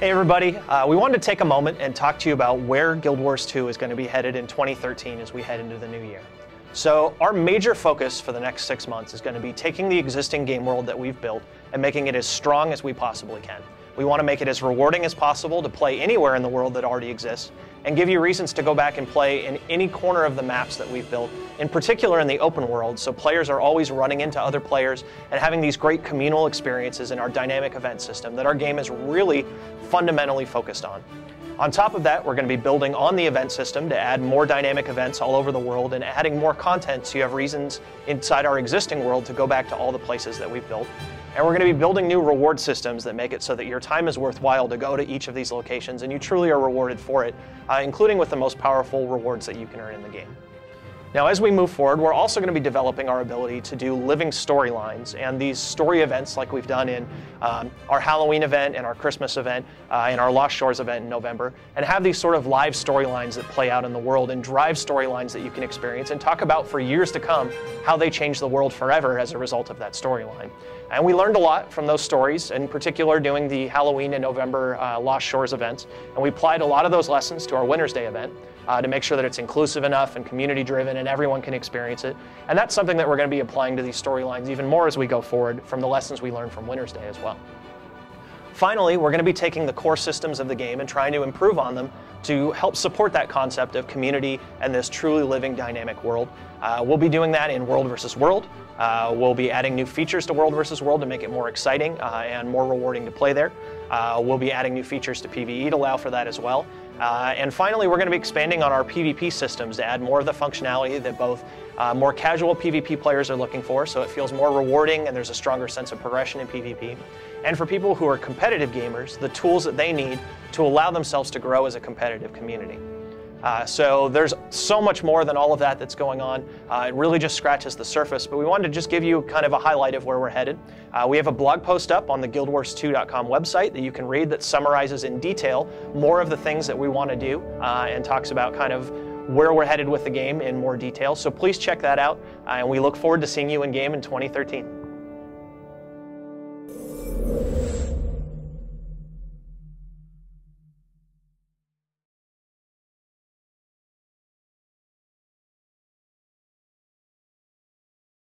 Hey everybody, we wanted to take a moment and talk to you about where Guild Wars 2 is going to be headed in 2013 as we head into the new year. So our major focus for the next 6 months is going to be taking the existing game world that we've built and making it as strong as we possibly can. We want to make it as rewarding as possible to play anywhere in the world that already exists and give you reasons to go back and play in any corner of the maps that we've built, in particular in the open world, so players are always running into other players and having these great communal experiences in our dynamic event system that our game is really fundamentally focused on. On top of that, we're going to be building on the event system to add more dynamic events all over the world and adding more content so you have reasons inside our existing world to go back to all the places that we've built. And we're going to be building new reward systems that make it so that your time is worthwhile to go to each of these locations and you truly are rewarded for it, including with the most powerful rewards that you can earn in the game. Now, as we move forward, we're also going to be developing our ability to do living storylines and these story events like we've done in our Halloween event and our Christmas event and our Lost Shores event in November, and have these sort of live storylines that play out in the world and drive storylines that you can experience and talk about for years to come how they change the world forever as a result of that storyline. And we learned a lot from those stories, in particular doing the Halloween and November Lost Shores events, and we applied a lot of those lessons to our Winter's Day event to make sure that it's inclusive enough and community-driven and everyone can experience it. And that's something that we're going to be applying to these storylines even more as we go forward from the lessons we learned from Winter's Day as well. Finally, we're going to be taking the core systems of the game and trying to improve on them to help support that concept of community and this truly living dynamic world. We'll be doing that in World versus World. We'll be adding new features to World versus World to make it more exciting and more rewarding to play there. We'll be adding new features to PvE to allow for that as well. And finally, we're going to be expanding on our PvP systems to add more of the functionality that both more casual PvP players are looking for, so it feels more rewarding and there's a stronger sense of progression in PvP. And for people who are competitive gamers, the tools that they need to allow themselves to grow as a competitive community. So there's so much more than all of that that's going on. It really just scratches the surface, but we wanted to just give you kind of a highlight of where we're headed. We have a blog post up on the guildwars2.com website that you can read that summarizes in detail more of the things that we want to do and talks about kind of where we're headed with the game in more detail. So please check that out, and we look forward to seeing you in game in 2013.